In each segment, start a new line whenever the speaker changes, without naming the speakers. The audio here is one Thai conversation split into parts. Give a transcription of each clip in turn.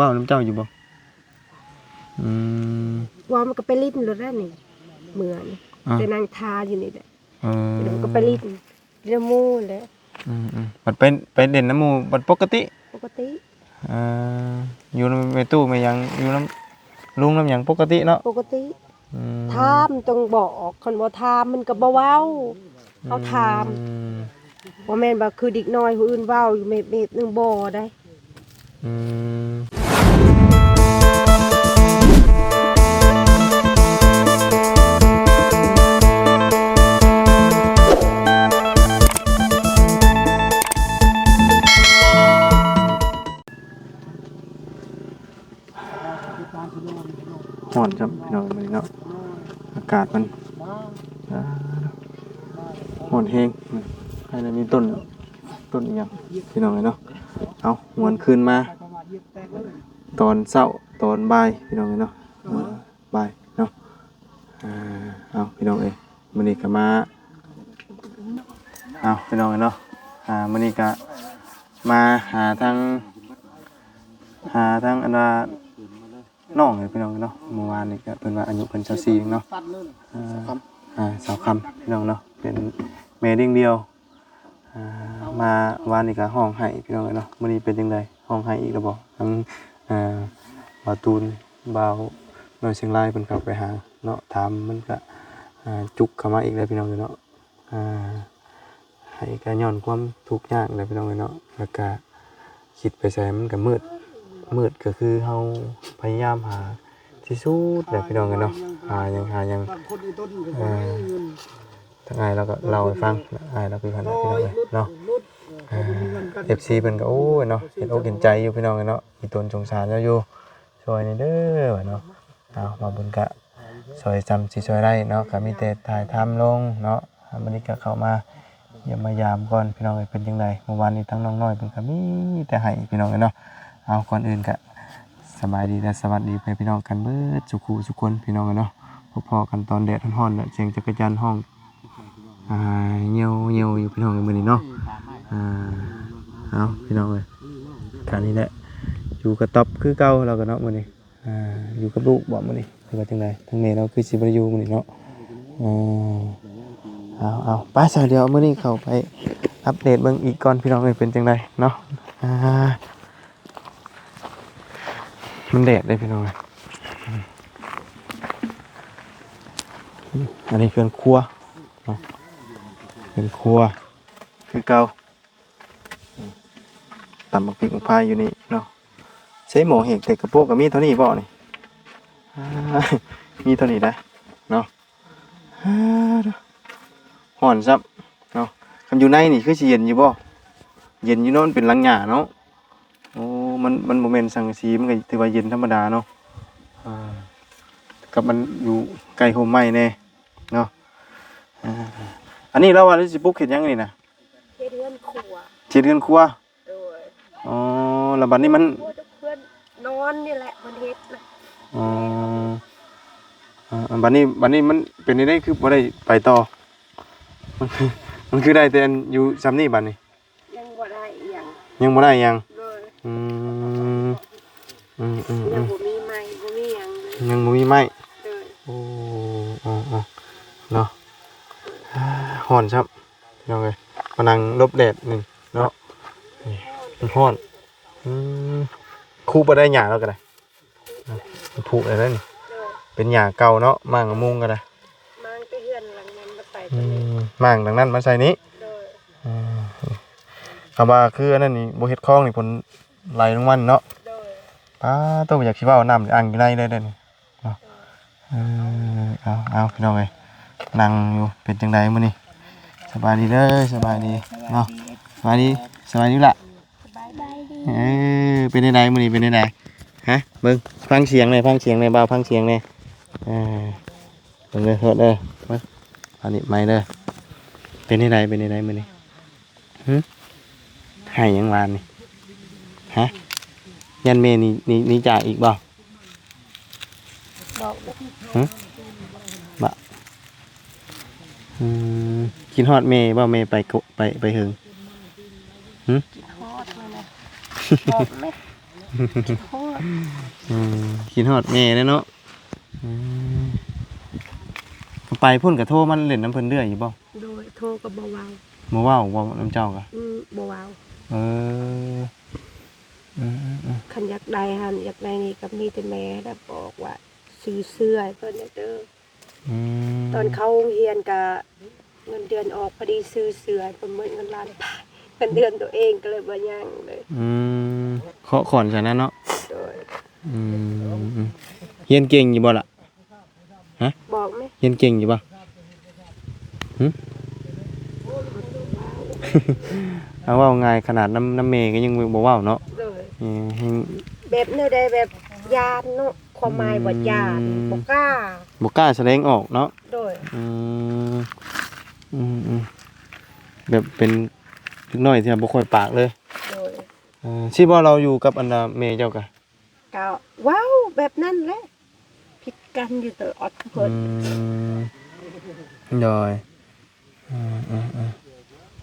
ว้าวน้ำเจ้าอยู่บ่
ว่ามันก็ไปลิ้นรถแล้วนี่เหมือนไปนั่งทาอยู่นี่แหละเดี๋ยวก็ไปลิ้นเรื่องมูแหละ
บัดไปเด่นน้ำมูบัดปกติอยู่ในตู้ไม่ยังอยู่น้ำลุงน้ำยังปกติเนาะ
ปกติทามต้องบอกคนบ่ทามมันก็บ่เว้าเขาทามบ่แม่นว่าคือเด็กน้อยผู้อื่นเว้าอยู่เม็ดนึงบ่ได้
ห่อนจังพี่น้องมันเนาะอากาศมันห่อนแห้งให้เรามีต้นอีกอย่างพี่น้องเลยเนาะเอาหวนคืนมาตอนเช้าตอนบ่ายพี่น้องเลยเนาะบ่ายเนาะเอาพี่น้องเอ้ยมื้อนี้ก็มาเอาพี่น้องเลยเนาะมื้อนี้ก็มาหาทางอันว่าน้องเลยพี่น้องเนาะเมื่อวานนี่ก็เป็นว่าอายุเพิ่น24เนาะสาวคำพี่น้องเนาะเป็นแม่เลี้ยงเดียวมาวานนี่ก็ห้องไห้พี่น้องเนาะมื้อนี้เป็นจังไดห้องไห้อีกแล้วบ่ทั้งบ่าวตูนบ่าวน้อยเชียงรายเพิ่นเข้าไปหาเนาะถามมันก็จุกเข้ามาอีกแล้วพี่น้องเนาะให้ก็ย้อนความทุกข์ยากเลยพี่น้องเนาะแล้วก็คิดไปใส่มันก็มืดก็คือเฮาพยายามหาที่สุดแหละพี่น้องกันเนาะหายังทางไงเราก็เล่าให้ฟังเราคือกันพี่น้องเลยเนาะFC เพิ่นก็โอ้ยเนาะเห็นอกเห็นใจอยู่พี่น้องกันเนาะมีตนสงสารอยู่ช่วยนี่เด้อเนาะเอามาบุญกะช่วยจำสิช่วยได้เนาะก็มีแต่ถ่ายทำลงเนาะวันนี้ก็เข้ามาเยี่ยมมายามก่อนพี่น้องเป็นจังไดเมื่อวานนี้ทั้งน้องน้อยเพิ่นก็มีแต่ให้พี่น้องกันเนาะเอาก่อนอื่นก็สบายดีและสวัสดีพี่น้องกันเบิดทุกคนพี่น้องกันเนาะพอกันตอนแดดร้อนๆเสียงจักรยานห้องเหี่ยวอยู่พี่น้องกันมื้อนี้เนาะเอาพี่น้องเอ้ยการนี้แหละอยู่กับต๊อบคือเก่าเราก็เนาะมื้อนี้อยู่กับลูกบ่มื้อนี้คือว่าจังไดทั้งแม่เราคือสิบ่ได้อยู่มื้อนี้เนาะเอาไปซะเดี๋ยวมื้อนี้เข้าไปอัปเดตเบิ่งอีกก่อนพี่น้องเอ้ยเป็นจังไดเนาะมันแดดได้พี่น้องอันนี้เป็นครัวเป็นครัวคือเก่าตำบักพริกพายอยู่นี่เนาะใช้หมูเห็ดแต่กระโปงกับมีเท่านี้บ่นี่มีเท่านี้นะเนาะห่อนซับเนาะคำอยู่ในนี่คือสิเย็นอยู่บ่เย็นอยู่โน่นเป็นหลังหญ้าเนาะโอ้มันโมเมนต์สังกะสีมันก็ถือว่าเย็นธรรมดาเนาะกับมันอยู่ไกลโฮมไม้แน่เนาะอันนี้เราว่าสิปลูกเห็ดยังนี่นะ
เฮ็ดเรือนครัว
อ๋อแล้วบัดนี้มัน
เพื่อนนอนนี่แหละมันเฮ็ดนะ
บัดนี้มันเป็นได้คือบ่ได้ไปต่อมันคือได้แต่อยู่ซ้ำนี่บัดนี้
ยังบ่ได้อีหยัง
ยังบ่ได้ยัง
ยังบ่มีไม้บ่มีหยัง
ยังบ่มีไม้โอ้เนาะฮ้อนครับน้องเอ้ยมานั่งลบแดดนี่เนาะมันฮ้อนคู่บ่ได้หญ้าแล้วก็ได้มันผุได้แล้วนี่เป็นหญ้าเก่าเนาะมางกับมุงก็ได้
มางไปเฮือนหลังนั้นมาใส่
มางดังนั้นมาใส่นี้คำว่าคืออันนั้นนี่บ่เฮ็ดคลองนี่ผลไหลลงมันเนาะป้าต้องอยากคิดว่าน้ำอ่างอยู่ในเลยเด้อนี่เนาะเอาพี่น้องเอ้ยนั่งอยู่เป็นจังไดมื้อนี้สบายดีเด้อสบายดีเนาะสบายดีล่ะเป็นจังไดมื้อนี้เป็นจังไดฮะเบิ่งฟังเสียงหน่อยบ่าวฟังเสียงหน่อยเบิ่งเด้อโทษเด้อมาอันนี้ไม้เด้อเป็นจังไดมื้อนี้ให้หยังวานนี่ฮะยันเมนี่จ่ายอีกบ่บ่กินฮอดเมย์บ่เมย์ไปหึง
ฮอดมานะฮอดไหมฮอด
กินฮอดแม่เด้เนาะไปพุ่นก็โทรมาเล่นน้ำเพิ่นเรื่อยอยู่บ่
โดยโทรก็บ่เว้า
บ่เว้าบ่น้ำเจ้าก็
บ่เว้า
เออ
คันอยากได้หั่นอยากได้นี่ก็มีแต่แม่ได้บอกว่าซื้อเสื้อให้เพิ่นเด้อตอนเขาเรียนก็เงินเดือนออกพอดีซื้อเสื้อให้เพิ่นหมดเงินล้านบาทเงินเดือนตัวเองก็เลยบ่ยังเลย
เคาะขอนซะนะเนาะ
โดย
เรียนเก่งอยู่บ่ล่ะฮะ
บอกมั้ย
เรียนเก่งอยู่บ่เอาเว้าง่ายขนาดน้ำเมก็ยังบ่เว้าเนาะ
แบบแนวใดแบบญาติเนาะความหมายว่าญาติบ่ก
ล้าแสดงออกเนาะ
โดย
แบบเป็นเล็กน้อยที่บ่ค่อยปากเลย
โดย
สิบ่เราอยู่กับอันน่ะแม่เจ้ากะ
ก็ว้าวแบบนั้นแหละผิดกันอยู่ตลอดเพิ่น
โดย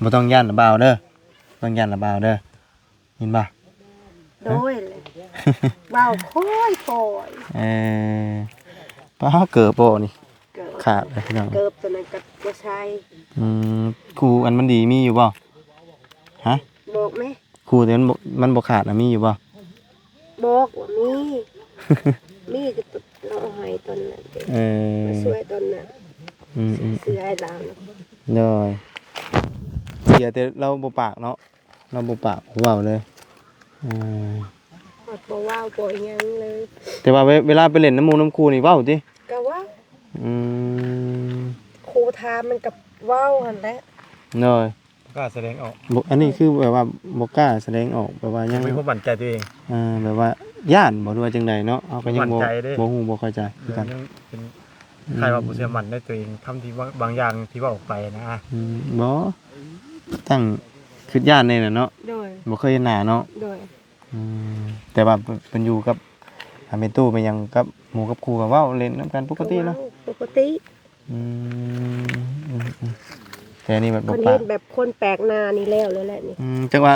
บ่ต้องย่านระบาวเด้อต้องย่านระบาวเด้อยินบ่
โดยเลยว้าวค่อย
ป้าเกิดบ่นี่ขาดเลยพี่น้อง
เกิดตัวนั้นก็บ่ใช่
ครูอันมันดีมีอยู่บ่ฮะ
บอกมั้ย
ครูแต่มันบ่ขาดน่ะมีอยู่บ่
บอกว่ามีก็เราให้ตอนนั้นมาช่วยตอนนั้นซื้อให้เรา
เลยเสียแต่เราบ่ปากเนาะเราบ่ปากเว้าเลย
บ่เว้าบ่อีหยังเลย
แต่ว่าเวลาไปเล่นน้ำมูน้ำครูนี่เว้าติ
ก็ว่าครูถามมันกับเว้าหั่นแหละ
เลย
กล้าแสดงออก
อันนี้คือแบบว่าบ่กล้าแสดงออกแบบว่ายัง
มีความมั่นใจตัวเอง
แบบว่าย่านบ่รู้ว่าจังไดเนาะเฮาก็ยังบ่ฮู้บ่เข้าใจ
คือกันเป็นใครว่าบ่เชื่อมั่นในตัวเองทำที่บางอย่างที่ว่าออกไปนะ
บ่ตั้งคิดย่านนี่น่ะเนาะบ่เคยเห็นหน้าเนาะแต่ว่าเพิ่นอยู่กับแม่ตู้ไปยังกับหมู่กับครูก็เว้าเล่นนำกันปกติเนาะ
ปกติ
แต่นี่แบบบ่
ปากแบบคนแปลกหน้านี่แล้วเลยแหละนี่
จังว่า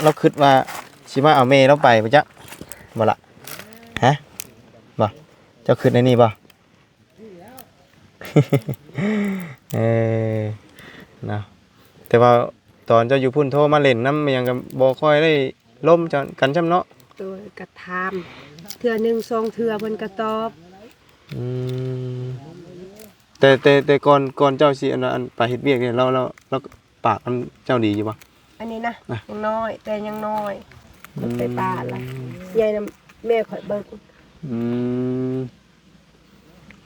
เราคิดว่าสิมาเอาแม่เราไปบ่จ๊ะบ่ล่ะฮะบ่เจ้าคิดในนี่บ่นะแต่ว่าตอนเจ้าอยู่พุ่นโทรมาเล่นนำยังก็บ่ค่อยได้ล้มกันจำเนาะ
โดยกระทำเทื่อ1 2เทื่อเพิ่นก็ตอบ
แต่ก่อนเจ้าสิอันไปเฮ็ดเวียกนี่เราปากเจ้าดีอยู่บ่
อันนี้นะยังน้อยแต่ยังน้อยมันไปป่าละยายนำแม่ข่อยเบิ่ง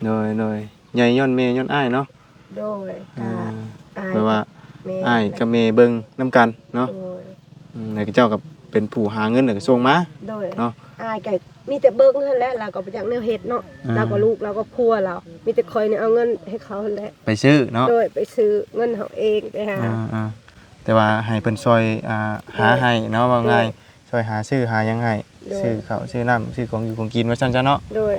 โดยใหญ่ย้อนแม่ย้อนอ้ายเนาะ
โดย
แปลว่าอ้ายกับแม่เบิ่งนำกันเนาะแล้วเจ้าก็เป็นผู้หาเงินแล้วก็ส่งมา
เนาะอ้ายก็มีแต่เบิ่งเท่านั้นแหละเราก็บ่จักแนวเฮ็ดเนาะเราก็ลูกเราก็พัวเรามีแต่คอยเนี่ยเอาเงินให้เขานั่นแหละ
ไปซื้อเนาะ
โดยไปซื้อเงินเฮาเองไปหา
แต่ว่าให้เพิ่นซอยหาให้เนาะว่าง่ายซอยหาซื้อหายังให้ซื้อข้าวซื้อน้ำซื้อของอยู่ของกินว่าซั่นจ้ะเนาะ
โดย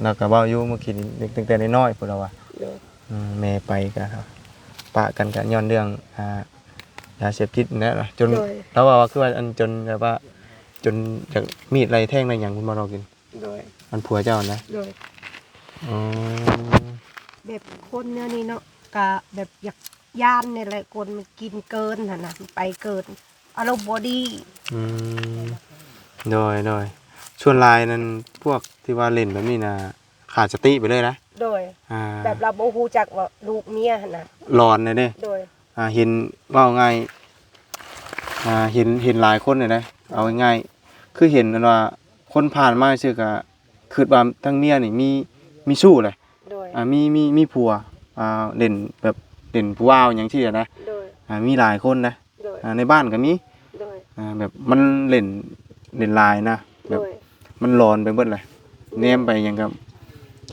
แล้วก็เว้าอยู่เมื่อกี้ตั้งแต่น้อยๆพุ่นล่ะว่าแม่ไปก็ปะกันก็ย้อนเรื่องยาเสพติดนั่นแหละจนเราว่าคือว่าอันจนแบบว่าจนจากมีดไรแท่งอะไรอย่างคุณบ่เรากินมันผัวเจ้านะ
แบบคนเนี่ยนี่เนาะก็แบบอยากย่านเนี่ยแหละคนมันกินเกินหั่นน่ะไปเกินอารมณ์บ่ดี
โดยชวนลายนั้นพวกที่ว่าเล่นแบบนี้นะขาดสติไปเลยนะ
โดยแบบเราบ่ฮู้จักว่าลูกเมียหั่นน่ะ
หลอนเลยเด้
โดย
เห็นว่าง่ายเห็นหลายคนเลยนะเอาง่ายคือเห็นว่าคนผ่านมาซื่อก็คิดว่าทั้งเมียนี่มีสู้เลยมีผัวเล่นแบบเล่นผู้ว่าวอย่างที่นะมีหลายคนนะในบ้านก็มีแบบมันเล่นลายนะแบบมันร้อนไปเบิดเลยแนมไปยังกับ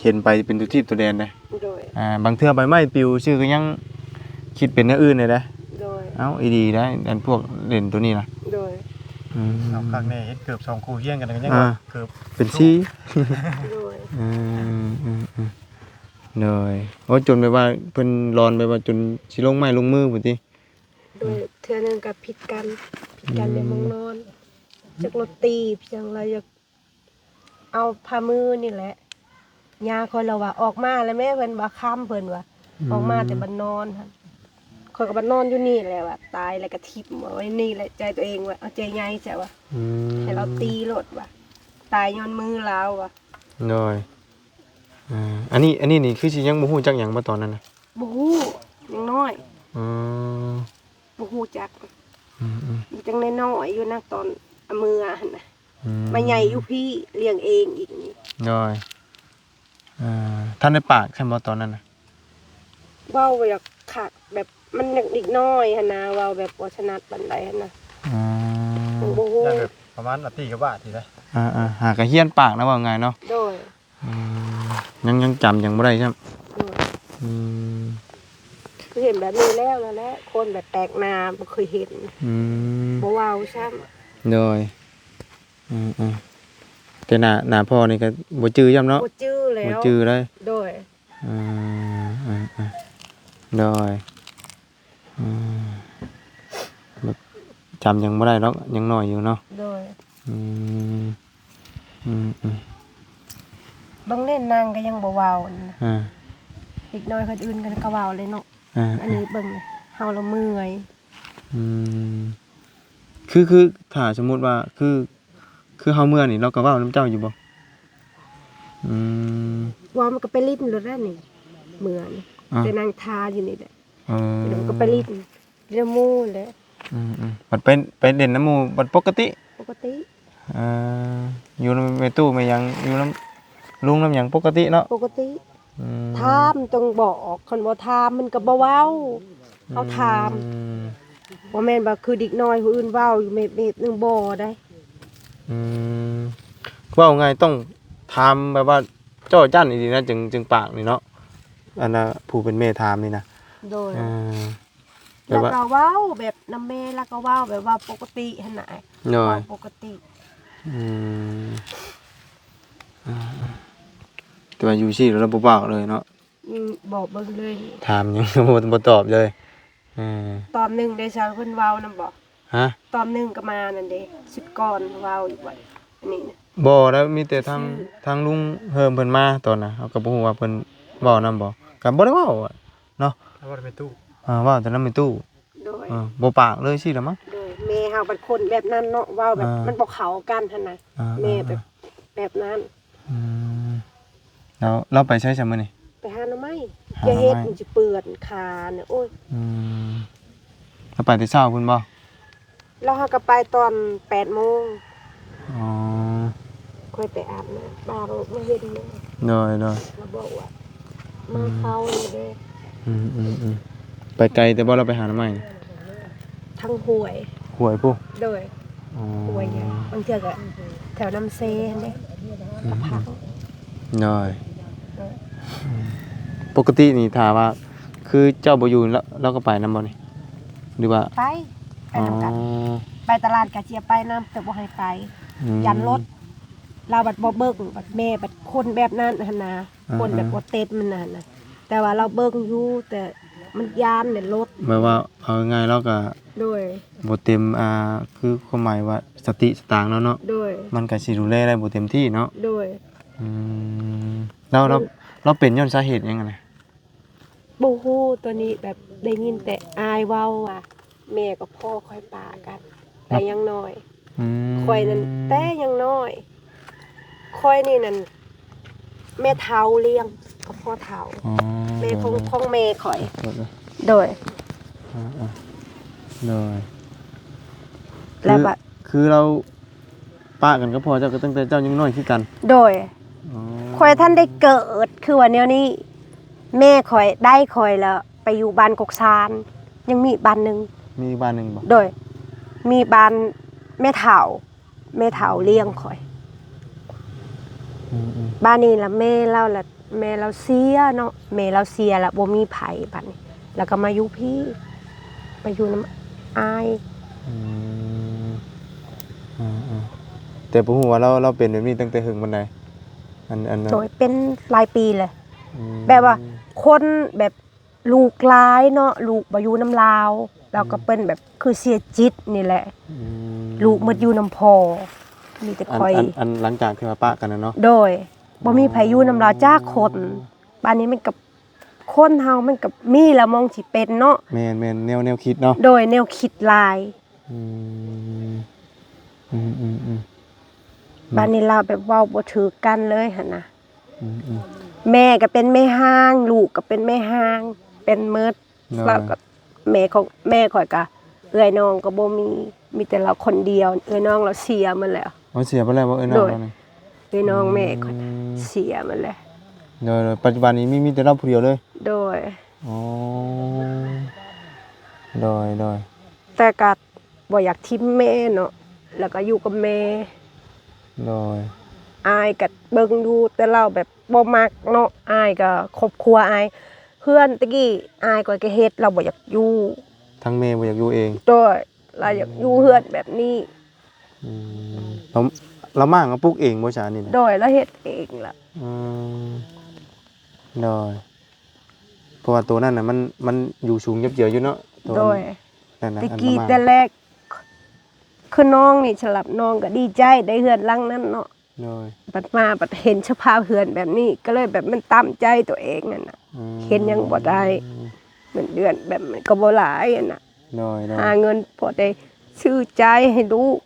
เห็นไปเป็นตัวที่ตัวแดนเลยบางเทื่อใบไม้ปลิวชื่อก็ยังคิดเป็นอย่างอื่นเลยนะเอ้าอีดีได้อันพวกเล่นตัวนี้นะ
เอาข้างในเฮ็ดเกือบ2คู่เฮียงกันก็ยังว่าเกือบ
เป็นซี่เลยโอ้จนไปว่าเพิ่นร้อนไปว่าจนสิลงไม้ลงมือพุ่นติ
โดยเทื่อนึงก็ผิดกันในห้องนอน จากรถตีจังเราอยากเอาผ้ามือนี่แหละยาคนเราว่าออกมาแล้วแม่เพิ่นว่าค้ำเพิ่นว่าออกมาแต่บันนอนค่ะคนก็บันนอนอยู่นี่แหละว่าตายแล้วก็ทิ่มเอาไว้นี่แหละใจตัวเองว่าเอาใจใหญ่ใช่ว่าให้เราตีรถว่าตายย้อนมือเราว่ะ
โดยอันนี้นี่คือสิยังบ่ฮู้จักหยังมาตอนนั้นน่ะ
บ่ฮู้ยังน้อยบ่ฮู้จักอยู่จังน้อยๆอยู่นะตอนเอามือหั่นน่ะมาใหญ่อยู่พี่เลี้ยงเองอีกนี่
โดยท่านได้ปากใช่บ่ตอนนั้นน่ะ
เว้าอยากคักแบบมันเด็กน้อยหั่นนะเว้าแบบบ่ถนัดปานใดหั่นน่ะบ่ฮู้
แบบประมาณอาทิตย์กว่าทีได้
หากะเฮียนปากนะว่าไงเนาะ
โดย
ยังจำยังบ่ได้ใช่มั้ย
คือเห็นแบบนี้แล้วแหละคนแบบแปลกหน้าบ่เคยเห็นบ่เว้าซ้ำ
โดยแต่หน้าพ่อนี่ก็บ่จื้อย้ำเนาะ
บ่จื้อแล้ว
บ่จื้อเลย
โดย
โดยจำยังบ่ได้หรอกยังน้อยอยู่เนาะ
โดยบางเล่นนางก็ยังบ่เว้าอีกน้อยคนอื่นกันก็เว้าเลยเนาะอันนี้เบิ่งเฮาละเมื่อย
คือถ้าสมมุติว่าคือเฮาเมื่อนี่เราก็เว้านำเจ้าอยู่บ่
ว่ามันก็ไปลิ้นรถแล้วนี่เมื่อนี่แต่นางทาอยู่นี่แหละแล้วก็ไปลิ้นเรื่องหมู่แหละ
มันไปเล่นน้ำหมู่บัดปกติอยู่ในแม่ตู้แม่ยังอยู่น้ำลุงน้ำหยังปกติเนาะ
ปกติถามจงบอกคนบ่ถามมันก็บ่เว้าเขาถามบ่แม่นว่าคือเด็กน้อยผู้อื่นเว้าอยู่เม็ดๆนึงบ่ได้
เว้าไงต้องถามแบบว่าจ้อจั่นอีหลีนะจึงปากนี่เนาะอันน่ะผู้เป็นแม่ถามนี่นะ
โดยแล้วก็เว้าแบบนำแม่แล้วก็เว้าแบบว่าปกติหั่นน่ะเว้าปกติ
แต่ว่าอยู่ซี่เราบ่เว้าเลยเนาะ
บอกเบิ่งเลย
ถามยังบ่ตอบเลย
ตอนนึงได้ซะเพิ่นเว้านำบ่
ฮะ
ตอนนึงก็มานั่นเด้สุดก่อนเว้าอยู่บ่อันนี้นะ
บ่แล้วมีแต่ทางลุงเฮิมเพิ่นมาตอนน่ะเฮาก็บ่ฮู้ว่าเพิ่นเว้านำบ่ก็บ่ได้เว้าเนาะ
เว้าในตู้
เว้าแต่นำในตู้บ่ปากเลยสิล่ะมั้ง
โดยแม่เฮาเป็นคนแบบนั้นเนาะเว้าแบบมันบ่เข้ากันหั่นน่ะแม่แบบนั้น
แล้วเราไปใช้ซะมื้อนี้
ไปหาหน่อไม้อย่าเฮ็ดมันสิเปื้อนขาเนี่ยโอ้ย
เราไปแต่เช้าพุ่นบ่
เราหาก็ไปตอน 8:00 นค่อยไปอาบน้ำบ้าบ่มาเฮ็ดเลย
เรา
บอกว่ามาเข้านี่เด้
ไปไกลแต่บ่เราไปหาหน่อไม้
ทั้งห้
วยพุ
โดยห้วยเนี่ยบางเทื่อก็แถวน้ำเซเด้พัก
น้อยปกตินี่ถ้าว่าคือเจ้าบ่อยู่แล้วเราก็ไปนำบ่นี่หรือว่า
ไปนำกันไปตลาดก็เจียไปนำแต่บ่ให้ไปยันรถเราบัดบ่เบิ่งบัดแม่บัดคนแบบนั้นหั่นน่ะคนแบบบ่เต็มมันนั่นน่ะแต่ว่าเราเบิ่งอยู่แต่มันยานเนี่ยรถ
หมายว่าเอาง่ายๆเราก็
โดย
บ่เต็มคือความหมายว่าสติสตางค์แล้วเนาะ
โดย
มันก็สิดูแลได้บ่เต็มที่เนาะ
โดย
เราเป็นย้อนสาเหตุหยังไง
บ่ฮู้ตัวนี้แบบได้ยินแต่อายเว้าว่าแม่กับพ่อค่อยปากันแต่ยังน้อยค่อยนั่นแต่ยังน้อยค่อยนี่นั่นแม่เฒ่าเลี้ยงกับพ่อเฒ่าแม่ของแม่ข่อยโดยแล้วบัด
คือเราปะกันก็พอเจ้าก็ตั้งแต่เจ้ายังน้อยคือกัน
โดยข่อยท่านได้เกิดคือว่าแนวนี้แม่ข่อยได้ข่อยแล้วไปอยู่บ้านกกซานยังมีบ้านนึง
บ่
โดยมีบ้านแม่เฒ่าเลี้ยงข่อยบ้านนี้ล่ะแม่เราเสียเนาะแม่เราเสียแล้วบ่มีไผบัดนี้แล้วก็มาอยู่พี่ไปอยู่นำอาย
แต่บ่ฮู้ว่าเราเป็นแบบนี้ตั้งแต่หึงปานใดอัน
โดยเป็นหลายปีเลยแบบว่าคนแบบลูกหลายเนาะลูกบ่อยู่นำลาวแล้วก็เป็นแบบคือเสียจิตนี่แหละ ลูกหมดอยู่น้ำพอมีแต่คอย
อันหลังจากที่ว่าปะกันนะเนาะ
โดยบ่มีไผอยู่นำเราจ้าคนบ้านนี้มันกับคนเฮามันกับมีละมองสิเป็นเนาะ
แม่นแนวคิดเนาะ
โดยแนวคิดหลาย
อืมอืมอืมอืม
บ้านนี้เราแบบเว้าบ่ถือกันเลยหั่นน่ะ
อืมอืม
แม่ก็เป็นแม่ห้างลูกก็เป็นแม่ห้างเป็นเมิด
เนาะ
แล้วก็แม่ของแม่ข่อยก็เอื้อยน้องก็บ่มีแต่เราคนเดียวเอื้อยน้องเราเสียหมันแล้ว
เอาเสียไปแล้วบ่เอ้ยน้องเรานี่
เอื้อยน้องแม่ข่อยเสียหมันแล้ว
โดยปัจจุบันนี้มีแต่เราผู้เดียวเลย
โดย
อ๋อโดย
แต่ก็บ่อยากทิ้งแม่เนาะแล้วก็อยู่กับแม่
โดย
อายก็เบิ่งดูแต่เราแบบบ่มักเนาะอายก็ครอบครัวอายเพื่อนตะกี้อายก็เฮ็ดเราบ่อยากอยู่
ทั้งแม่บ่อยากอยู่เอง
โดยเราอยากอยู่เฮือนแบบนี้
อืมเรามั่างก็ปลูกเองบ่ซานี่นะ
โดยแล้วเฮ็ดเองล่ะ
อืมโดยเพราะว่าตัวนั้นน่ะมันอยู่สูงเยียบๆอยู่เนาะตัว
โดย
นั่นน่ะ
ตะ
อัน
กี้
ประมาณ
แต่แรกคือน้องนี่สลับน้องก็ดีใจได้เฮือนหลังนั้นเนาะ
โดย
บัดมาบัดเห็นสภาพเฮือนแบบนี้ก็เลยแบบมันตามใจตัวเองนั่นน่ะ
อืม
เห็นยังบ่ได้เงินเดือนแบบมันก็บ่หลายอะน่ะ
โดย
หาเงินพอได้ซื้อใจให้ลูก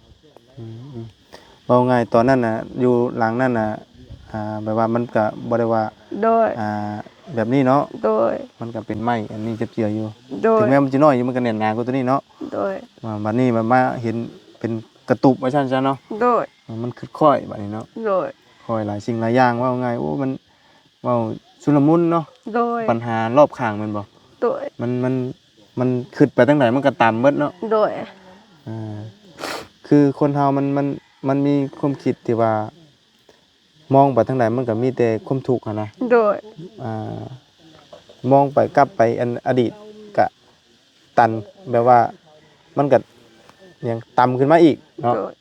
เอาไงตอนนั้นน่ะอยู่หลังนั้นน่ะแบบว่ามันก็บ่ได้ว่า
โดย
แบบนี้เนาะ
โดย
มันก็เป็นไม้อันนี้เจียๆอยู่
โดย
ถึงแม้มันจะน้อยอยู่มันก็แน่นหนากว่าตัวนี้เนาะ
โดย
บัดนี้มันมาเห็นเป็นกระตุบว่าซั่นซะเนาะ
โดย
มันคือค่อยบัดนี้เนาะ
โดย
ค่อยหลายสิ่งหลายอย่างว่าไงโอ้มันเว้าชุลมุนเนาะ
โดย
ปัญหารอบข้างแม่นบ่
โดย
มันคิดไปทางไหนมันก็ตามหมดเนาะ
โดย
คือคนเฮามันมีความคิดที่ว่ามองไปทางไหนมันก็มีแต่ความทุกข์อะนะ
โดย
มองไปกลับไปอันอดีตก็ตันแบบว่ามันก็ยังต่ำขึ้นมาอีกเนาะ
โดย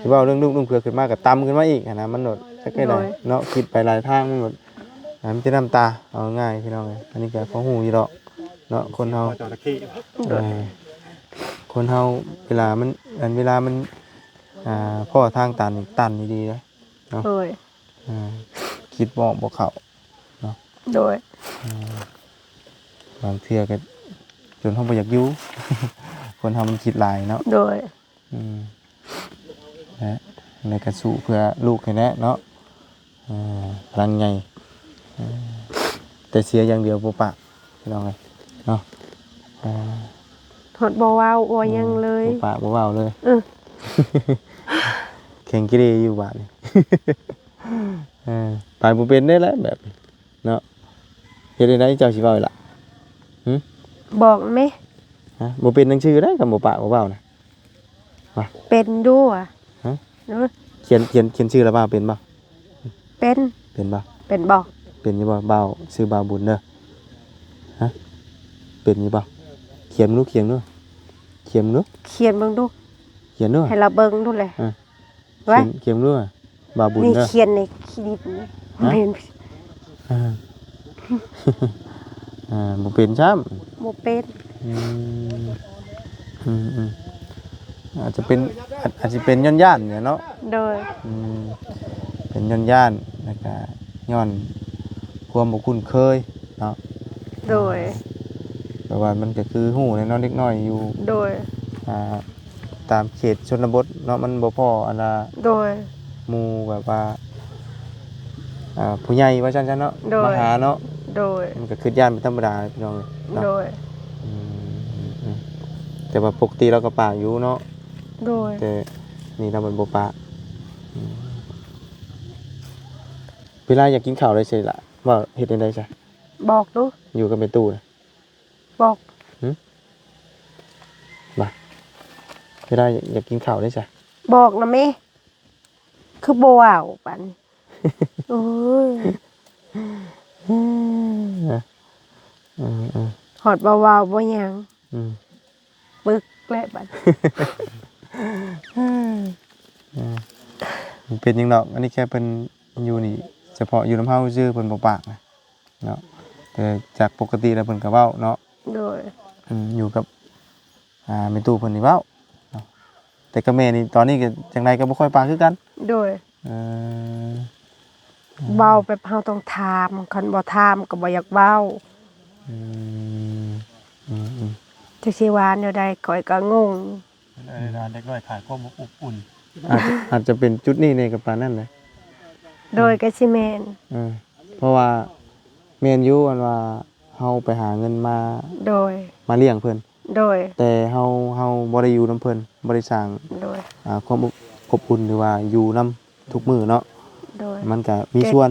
ที่ว่าเรื่องลูกเผือกขึ้นมาก็ต่ำขึ้นมาอีกอะนะมันหมดจักได้
โดย
เนาะคิดไปหลายทางมันหมดมันจะน้ำตาเอาง่ายพี่น้องเอ้ยอันนี้ก็ของหูอยู่ดอกเนาะคนเฮา
จระเข้
คนเฮาเวลามันพ่อทางตันดีๆนะเนาะ
โดย
คิดบ่เข้า
โดย
บางเทื่อก็จนเฮาบ่อยากอยู่ คนเฮามันคิดหลายเนาะ
โดย
และในกระสู้เพื่อลูกให้แน่เนาะพลังใหญ่แต่เสียอย่างเดียวบ่ปะพี่น้องเอ้ยเนาะ
ถอดบ่เว้าบ่หยังเลย
บ่ปะบ่เว้าเลย แข่งกีฬาอยู่บ้านนี่ ไปบ่เป็นได้แล้วแบบนี้เนาะเฮ็ดได้เจ้าสิเว้าอีหล่ะ
บอกไหม
ฮะบ่เป็นจังชื่อได้ก็บ่ปะบ่เว้านะ
เป็นด้วย
ฮะ
เนอะ
เขียนชื่อแล้วบ่าเป็นบ่
เป็น
เป็นบ่
เป็นบอก
เป็นอยู่บ่บ่าวชื่อบ่าวบุญเด้อฮะเป็นอยู่บ่เขียนมึงดูเขียนดูเขียนมึงดู
เขียนเบิ่งดู
เขียนดู
ให้เราเบิ่งดูเลยไว้
เขียนดูบ่าวบุญ
นี่
เด้อ
เขียนในขีดิบนี่
ฮะ
เป็น
อ่า บ่เป็นซ้ำ
บ่เป็น
อาจจะเป็นย่านๆเนี่ยเนาะ
โดย
เป็นย่านๆแล้วก็ย้อนความบ่คุ้นเคยเนาะ
โดย
แปลว่ามันก็คือฮู้แน่เนาะเด็กน้อยอยู่
โดย
ตามเขตชนบทเนาะมันบ่พออันน่ะ
โดย
หมู่แบบว่าผู้ใหญ่ว่าซั่นๆเนาะ
โดย
มาหาเนาะ
โดย
มันก็คือย่านเป็นธรรมดาพี่น้องเอ้ยเนาะ
โดย
แต่ว่าปกติเราก็ปากอยู่เนาะ
โดย
แต่นี่เรามันบ่ปากเวลาอยากกินข้าวได้ใช่ล่ะว่าเฮ็ดจังได๋ซะ
บอกดู
อยู่กับแม่ตู้น่ะ
บอก
เวลาอยากกินข้าวได้ซะ
บอกนะแม่คือบ่ว้าวปันโอ้ยหอดบ่ว้าวบ่หยังปึกแล้วบัด
มันเป็นหยังดอกอันนี้แค่เพิ่นอยู่นี่เฉพาะอยู่นำเฮาซื่อเพิ่นบ่ปากนะเนาะแต่จากปกติแล้วเพิ่นก็เว้าเนาะ
โดย
อยู่กับแม่ตู้เพิ่นนี่เว้าเนาะ แต่กับแม่นี่ตอนนี้ก็จังไดก็บ่ค่อยปากคือกัน
โดย
เออ
เว้าแบบเฮาต้องถามคันบ่ถามก็บ่อยากเว้า
อืมอืม
จักสิว่าแนวใดข้อยก็งง
เด็กน้อยขาดความอบอุ่น
อาจจะเป็นจุดนี้ในกับปานนั้นนะ
โดยก็สิแม่น
เพราะว่าแม่นอยู่อันว่าเฮาไปหาเงินมา
โดย
มาเลี้ยงเพิ่น
โดย
แต่เฮาบ่ได้อยู่นํเพิ่นบ่ได้สร้าง
โดย
ความอบอุ่นหรือว่าอยู่นํทุกมื้อเนาะ
โดย
มันก็มีส่วน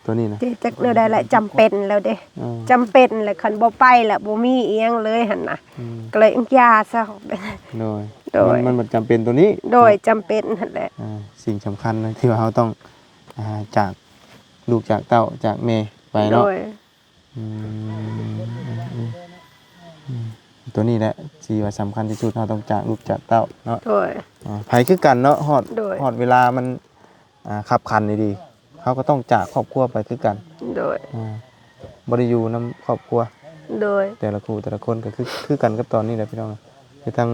ตัวนี้นะ
ที่จักแนวใดแหละจำเป็นแล้วเด้
เออ
จำเป็นแหละคันบ่ไปแล้วบ่มีอีหยังเลยหั่นน่ะ
อืม
ก็เลยยาซะ
โดย
โดย
มันบ่จำเป็นตัวนี้
โดยจำเป็นนั่นแหละ
สิ่งสำคัญนะที่ว่าเฮาต้องจากลูกจากเต้าจากแม่ไป
โด
เนาะ
ย
อืมตัวนี้แหละที่ว่าสำคัญที่สุดเราต้องจากลูกจากเต้าเนาะ
โดย
ไผคือกันเนาะฮอด
โดย
ฮอดเวลามันขับคันดีๆเขาก็ต้องจากครอบครัวไปคือกัน
โดย
บ่ได้อยู่นํครอบครัว
โดย
แต่ละคู่แต่ละคนก็คือกันกับตอนนี้แหละพี่น้องคือทั้ง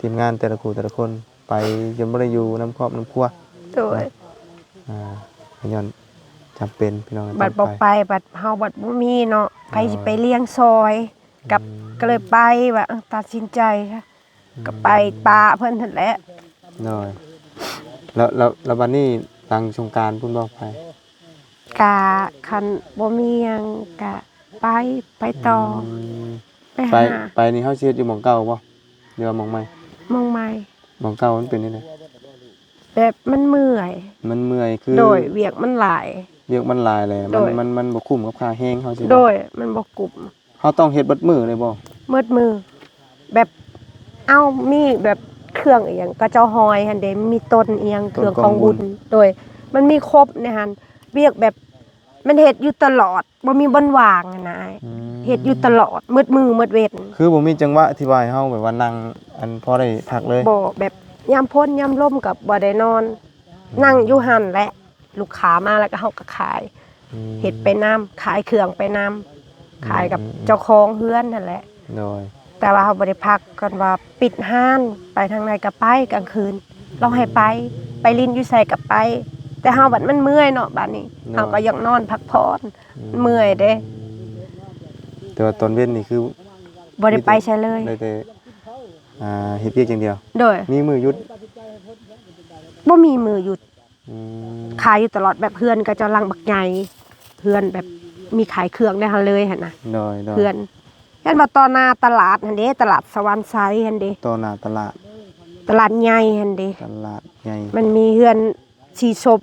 ทีมงานแต่ละคู่แต่ละคนไปจนบ่ได้อยู่นํครอบนํครัว
โดย
ย้อนจำเป็นพี่น้อง
บัดบ่ไปบัดเฮาบัดบ่มีเนาะไปสิไปเลี้ยงซอยกับก็เลยไปว่าตัดสินใจค่ะก็ไปปาเพิ่นนั่นแหละ
น้อยแล้ววันนี้หลังสงกรานต์พุ่นบอกไป
กะคันบ่มีหยังกะไปต่อ
ม
ไป
ไป
หา
ไปนี่เฮาสิเฮ็ดอยู่หม่องเก่าบ่หรือว่าหม่องใหม่
มองใหม่
หม่องเก่ามันเป็นจังได๋
แบบมันเมื่อย
มันเมื่อยคือ
โดยเวียกมันหลาย
เรียกมันหลายเลย
โดย
มันบ่คุ้มกับค่าแฮงเฮาสิ
โดยมันบ่กลุ่ม
เฮาต้องเฮ็ดเบิดมื้อเลยบ่
มืดมือ แบบเอ้ามีแบบเครื่องอีหยังก็เจ้าหอยหั่นเด้มีต้นอีหยังเครื่องของบุญโดย มันมีครบในหั่นเวียกแบบมันเฮ็ดอยู่ตลอดบ่มีบ่ว่างอะนะเฮ็ดอยู่ตลอดมืดมือมืดเว้น
คือบ่มีจังหวะที่ว่าให้เฮาแบบว่านั่งอันพอได้พักเลย
บ่แบบยามพ้นยามลมกับบ่ได้นอน นั่งอยู่หั่นแหละลูกค้ามาแล้วก็เฮาก็ขาย เฮ็ดไปน้ำขายเครื่องไปน้ำขายกับเจ้าของเฮือนนั่นแหละ
โดย
แต่ว่าเฮาบ่ได้พักกันว่าปิดห้านไปทางไหนก็ไปกลางคืน เราให้ไปลิ้นอยู่ไสก็ไป แต่เฮาบัดมันเมื่อยเนาะบัดนี้เฮาก็อยากนอนพักผ่อนเมื่อยเด้
แต่ว่าตอนเว้นนี่คือ
บ่ได้ไปใช่เลย
ได้แต่เฮ็ดเวียกอย่างเดียว
โดย
มีมื้อหยุด
บ่มีมือหยุด
อืม
ขายอยู่ตลอดแบบเพื่อนก็เจ้าลังบักใหญ่เพื่อนแบบมีขายเครื่องได้หั่นเลยหั่นน่ะ
โดย
เพื่อนยันว่าต่อหน้าตลาดหั่นเด้ตลาดสวรรค์ไซหั่นเด้
ต่อหน้าตลาด
ตลาดใหญ่หั่นเด้
ตลาดใหญ่
มันมีเฮือนสีสม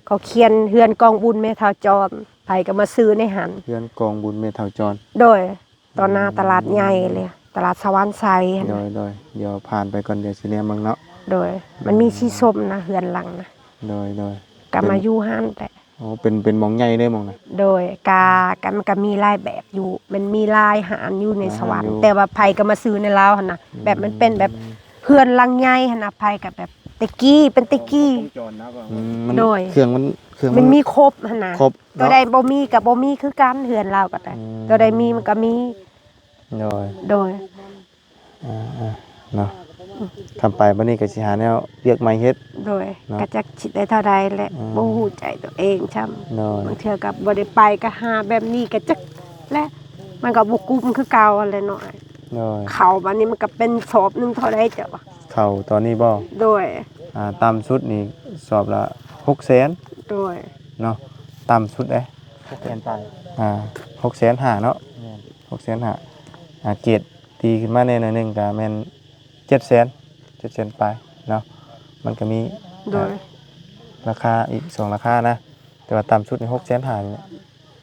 เขาเขียนเฮือนกองบุญแม่ทาวจรไผก็มาซื้อในหัน
เพื่อนกองบุญเมธาจร
โดยตอนหน้าตลาดใหญ่เลยตลาดสวรรค์ไซหั่น
โด
น่ะ
ยเดี๋ยวผ่านไปก่อนเดี๋ยวสิแนมเบิ่งเนาะ
โดยมันมีสีสมนะเฮือนหลังนะ
โดย
ก็มาอยู่หันแต่
อ๋อเป็นหม่องใหญ่เลยหม่องน่ะ
โดยกันมันก็มีหลายแบบอยู่ มันมีหลายหารอยู่ในสวรรค์
อยู่
แต่ว่าไผก็มาซื้อในลาวหั่นน่ะแบบมันเป็นแบบเฮือนหลังใหญ่หั่นน่ะไผก็แบบตะกี้เป็นตะกี้
จรนะบ่
มัน
โดย
เครื่อง
มันมีครบหั่นน่ะ
ครบ
ตัวใดบ่มีกับบ่มีคือกันเฮือนเราก็ได้ตัวใดมีมันก็มี
โดย
โดย
เนาะทำไปบัดนี้ก็สิหาแนวเรียกใหม่เฮ็ด
โดย
เนาะ
ก็จักสิได้เท่าใดแหละ
อืม
บ่ฮู้ใจตัวเองช่ำ
โดย
บางเทื่อก็บ่ได้ไปก็หาแบบนี้ก็จักและมันก็บ่กุ้มคือเก่าอะไรเนาะ
โดย
ข้าวบัดนี้มันก็เป็นสอบหนึงเท่าใดจ้ะวะ
เข้าตอนนี้บ่
โดย
ต่ำสุดนี่สอบละ600,000
โดย
เนาะต่ำสุดเด้
เปลี่ยนไป
650,000เนาะ
แม่น
650,000เกรดตีขึ้นมาแน่หน่อยหนึงก็แม่น700,000ไปเนาะมันก็มี
โดย
ราคาอีก2ราคานะแต่ว่าต่ำสุดนี่650,000นี่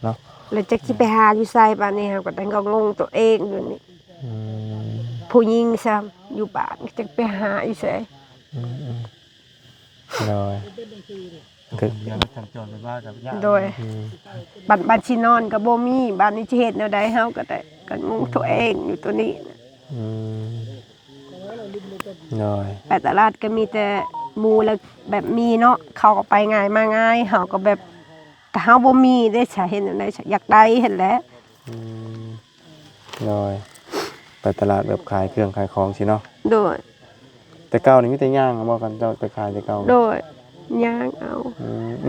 เนาะ
แล้วจักสิไปหาอยู่ไสบัดนี้เราก็ต้องก็งงตัวเองอยู่นี่
อืม
ผู้หญิงซ้ำอยู่บ้านจักไปหาอยู่ไส
โดยคือ
เดี๋ยวเราสัญจรไปว่ากับญาติ
โดย บัดสินอนก็บ่มีบ้านนี้สิเฮ็ดแนวใดเฮาก็ได้ก็งงตัวเองอยู่ตัวนี้
อืมโดย
ไปตลาดก็มีแต่หมู่แล้วแบบมีเนาะเขาก็ไปง่ายมาง่ายเฮาก็แบบแต่เฮาบ่มีได้ใช้เห็นอันใดอยากได้เห็นแหล้ว
อืมโดยไปตลาดแบบขายเครื่องขายของสิเนาะ
โดย
แต่เก่านี่มีแต่ย่างเอาบ่กันเจ้าไปขายแต่เก่า
โดยย่างเอา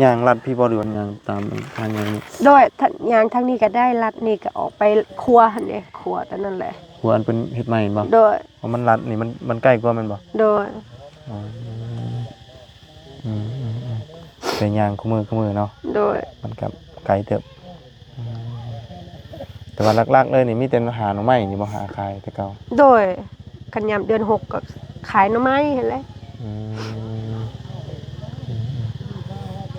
ย่างลัดพี่บ่หรือว่าย่างตามทางอย่างนี้
โดยถ้าย่างทางนี้ก็ได้รัดนี่ก็ออกไปครัวหั่นเด้ครัวแต่นั่นแหละ
หัวอันเป็นเฮ็ดใหม่บ่
โดย
เพราะมันลัดนี่มันใกล้กว่าแมันบ่
โดย
อ๋อแต่ย่างคู่มือเนาะ
โดย
มันกับไกลเติบแต่ว่าหลักๆเลยนี่มีแต่หาหน่อไม้นี่บ่หาขายแต่เก่า
โดยกันยามเดือน6ก็ขายหน่อไม้หั่นแหละ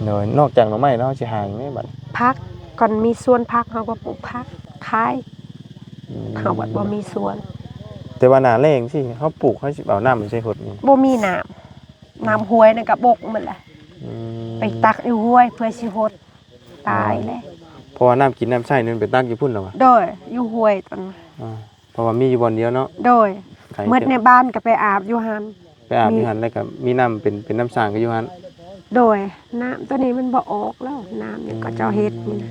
เนยนอกจากหน่อไม้เนาะสิหาหยังไงบัด
พักก่อนมีสวนพักเฮาก็ปลูกพักขายเฮาบัดบ่มีสวน
แต่ว่าหน้าแล้งสิเฮาปลูกเฮาสิเอาน้ำมันใส่หดนี่
บ่มีน้ำห้วยนั่นก็บกหมดแหละไปตักอยู่ห้วยเพื่อสิหดตายเลย
เพราะว่าน้ำกินน้ำใช้นี่มันไปตั้งอยู่พุ่นแล้วว่ะ
โดยอยู่ห้วยตอน
เพราะว่ามีอยู่บ่อนเดียวเนาะ
โดย
ไกล
เมื่อในบ้านก็ไปอาบอยู่หัน
ไปอาบอยู่หั่นแล้วก็มีน้ำเป็นน้ำสร้างก็อยู่หั่น
โดยน้ำตัวนี้มันบ่ออกแล้วน้ำนี่ก็เจ้าเฮ็ดนี่นะ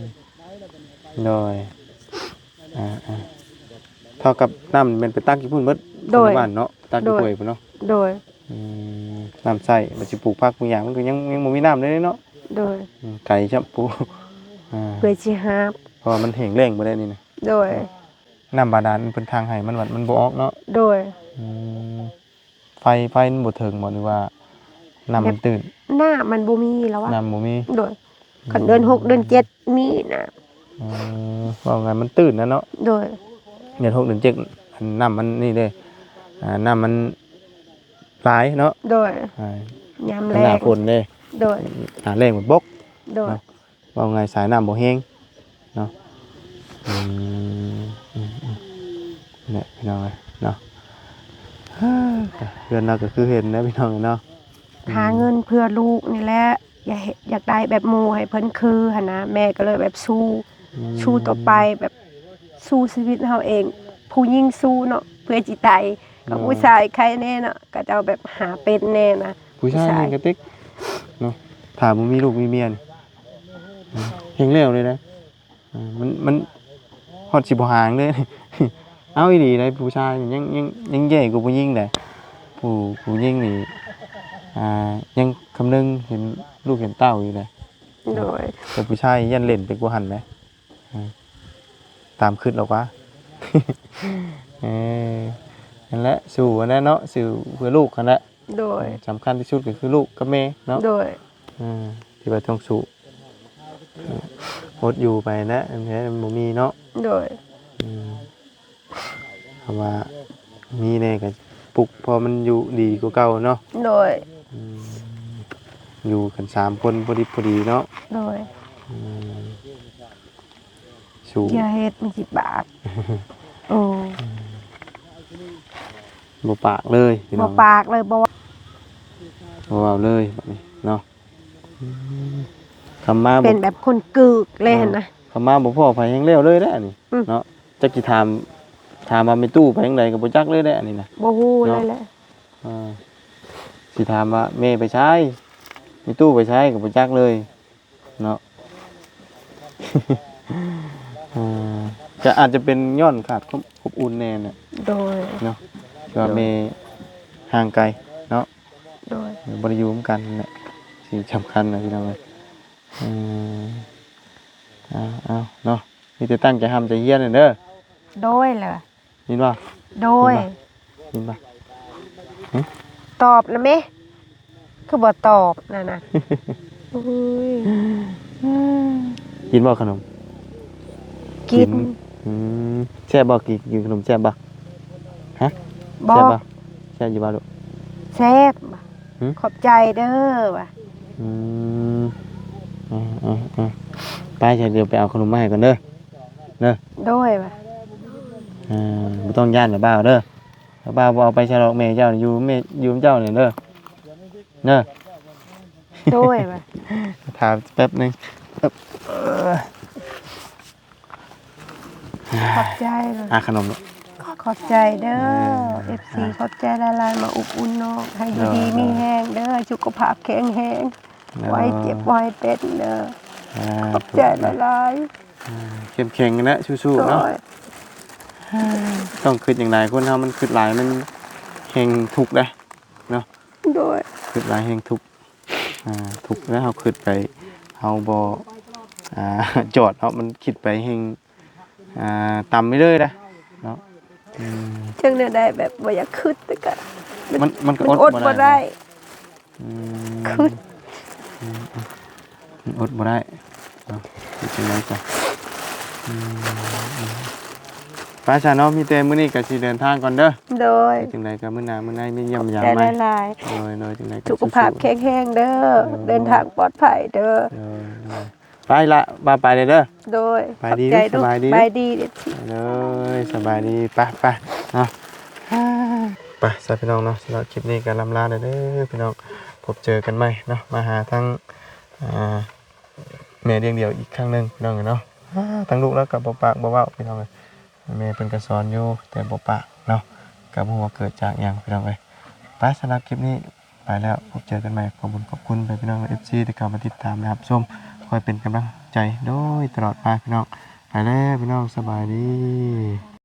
โดยเท่ากับน้ำมันไปตั้งอยู่พุ่นหมดในบ้านเนาะตั้งอยู่ห้วยพุ่นเนาะ
โดย
น้ำใส่มันสิปลูกผักบางอย่างมันก็ยังบ่มีน้ำเลยเนาะ
โดย
ไก่ชับปู
เพื่อสิหาบ
เพราะว่ามันแห้งแล้งบ่ได้นี่นะ
โดย
น้ำบาดาลมันเป็นทางให้มันวัดมันบ่ออกเนาะ
โดย
ไฟมันบ่ถึงบ่หรือว่าน้ำมันตื้น
หน้ามันบ่มีแล้วอะ
น้ำบ่มี
โดยคันเดือน6เดือน7มีน่ะ
ว่าไงมันตื้นนะเนาะ
โดย
เดือน6เดือน7อันน้ำมันนี่เด้น้ำมันหลายเนาะ
โดย ยาม
ห
แล้
น้าง ฝนเด้
โดย
หน้าแล้งมันบก
โดย
ว่าไงสายน้ำบ่แห้งเนาะเนี่ยพี่น้องเนาะเดือนเราก็คือเห็นนะพี่น้องเนาะ
หาเงินเพื่อลูกนี่แหละอยากได้แบบหมู่ให้เพิ่นคือหั่นนะแม่ก็เลยแบบสู้ต่อไปแบบสู้ชีวิตเฮาเอง ผู้หญิงสู้เนาะเพื่อจิตใจกับผู้ชายใครแน่เนาะก็จะเอาแบบหาเป็นแน่นะ
ผู้ชายนี่กระติกเนาะถามมึงมีลูกมีเมียนี่เฮงเร็วเลยนะมันฮอดสิบ่หางเลย เอาอีหลีเลยผู้ชายนี่ยังแย่กว่าผู้หญิงเลยผู้หญิงนี่ยังคำนึงเห็นลูกเห็นเต้าอยู่เลย
โดย
แต่ผู้ชายยันเล่นไปกว่าหันเลยตามขึ้นหรอกวะ นั่นแหละสู่อันนั้นเนาะสู่เพื่อลูกกันแหละ
โดย
สำคัญที่สุดก็คือลูกกับแม่เนาะ
โดย
ที่ว่าต้องสู่อดอยู่ไปนะอันนี้มันบ่มีเนาะ
โดย
คำว่ามีแน่ก็ปลุกพอมันอยู่ดีกว่าเก่าเนาะ
โดย
อยู่กัน3คนพอดีเนาะ
โดย
สู่
อย่าเฮ็ดมันสิบาทโอ้
บ่ปากเลยพี่น้
บ่
อง
ปากเลยบ่ว่า
บ่เว้าเลยแบบนี้เนาะคำมา
เป็นแบบคนกึกเลยหั่นนะ
คำมาบ่พอไผแฮงแล้วเลยเด้ออันนี้ เนาะจักสิถามว่าแม่ตู้ไปจังไดก็บ่จักเลยเด้ออันนี้นะ
บ่ฮู้เลยแหละ
สิถามว่าแม่ไปใช้แม่ตู้ไปใช้ก็บ่จักเลยเนาะ จะอาจจะเป็นย้อนขาดความอบอุ่นแน่น่ะ
โดย
เนาะว่าแม่ห่างไกลเนาะ
โดย
บ่ได้อยู่ร่วมกันนั่นแหละสิ่งสำคัญนะพี่น้องเอ้ยเอาเนาะมีแต่ตั้งใจทำใจเฮียนนั่นเด้อ
โดยเลย
ยินบ่
โดย
ยินบ่
ตอบแล้วไหมคือบ่ตอบนั่นน่ะโอ้ย
กินบ่ขนม
กิน
แซ่บบ่กินขนมแซ่บบ่ฮะ
บ่
แซ่บบ่แซ่บอยู่บ่ลูก
แซ่บ
หืม
ขอบใจเด้อว่ะ
ไปเดี๋ยวไปเอาขนมมาให้ก่อนเด้อ
โดยว่ะ
บ่ต้องย่านกับบ้าวเด้อถ้าบ้าวบ่เอาไปใช้ดอกแม่เจ้านี่อยู่แม่อยู่กับเจ้านี่เด้อเด้อ
โดยว่ะ
ถามแป๊บนึง
ขอบใจเลย
ขนมลูก
ขอบใจเด้อ FC ขอบใจละลายมาอุบอุ่นน้องให้อยู่ดีมีแห้งเด้อสุขภาพแข็งแรงไว้เจ็บไว้เป็นเด้อขอบใจละลาย
เข้มแข็งนะสู้ๆเนาะต้องคิดอย่างไรคนเฮามันคิดหลายมันแห่งทุกข์เด้เนาะ
โดย
คิดหลายแห่งทุกข์ทุกข์แล้วเฮาคิดไปเฮาบ่จอดเนาะมันคิดไปแห่งต่ำไปเลยนะเนาะ
จังเนี่ยได้แบบบ่อยากขึ้นแต่ก็
มันก็
อดบ่ได้ ขึ้น
อดบ่ได้เนาะเป็นไงจ้ะป้าชาเนาะมีแต่มื้อนี้ก็สิเดินทางก่อนเด้อ
โดย
จังไดก็มื้อหน้ามื้อในมีเยี่ยมยาม
ได้
ใหม่
หลาย
โดยจังได
ๆ
ก็
สุขภาพแข็งแรงเด้อเดินทางปลอดภัยเด้อ
ไปละบ่าไปเลยเด้อ
โดย
ไปดี
ขอบใจ
สบายดี
สบายดีเด็ดสิ
เลยสบายดีไปเนาะไปสวัสดีพี่น้องเนาะสำหรับคลิปนี้ก็ลำลาเด้อพี่น้องพบเจอกันใหม่เนาะมาหาทั้งแม่เลี้ยงเดี่ยวอีกครั้งหนึงพี่น้องเนาะทั้งลูกแล้วกับบ่ปากบ่เว้าพี่น้องเอ้ยแม่เพิ่นก็สอนอยู่แต่บ่ปากเนาะก็บ่ฮู้ว่าเกิดจากหยังพี่น้องเอ้ยไปสำหรับคลิปนี้ไปแล้วพบเจอกันใหม่ขอบคุณไปพี่น้อง FC ที่เข้ามาติดตามนะครับชมคอยเป็นกำลังใจโดยตลอดมาพี่น้องไปแล้วพี่น้องสบายดี